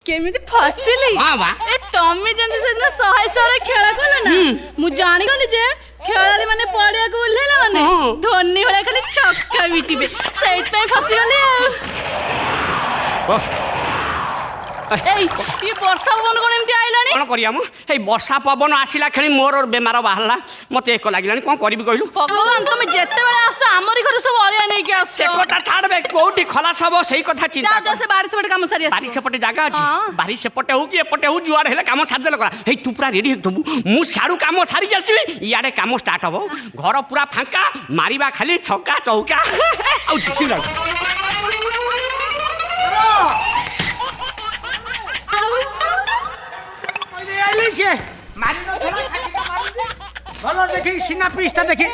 केमिति फसिली हां बा ए तमे जंदी से दिन सहाय सहाय खेला कल ना मु जानि गली जे खेलाली माने पड़िया को उल्हेला माने धोनी भले खाली छक्का बिटिबे सेट पे फसी गली ए ये वर्षा पवन कोन एमती आइलानी कोन करिया म ए वर्षा पवन आसिला खेली मोर बेमार बाहला मते एक लागिलानी कोन करबी कहलु भगवान तुम जेते बेले आसो हमरी घर सब अलिया नै के आसो से कोटा छाड़बे कोठी खलास हबो सही कथा चिंता जा से बारिश पटे काम सारी आसो बारिश पटे जागा अछि बारिश पटे हो कि पटे हो जुआर हेले काम छाड़ देल करा हे तू पूरा रेडी हेतबु मु साडू काम सारी आसीबी याडे काम स्टार्ट हबो घर पूरा फांका मारिबा खाली छक्का चौका आउ जिति लाग से मारी न थोड़ा खासी का मारू भलो देखि सीना पृष्ठ देखि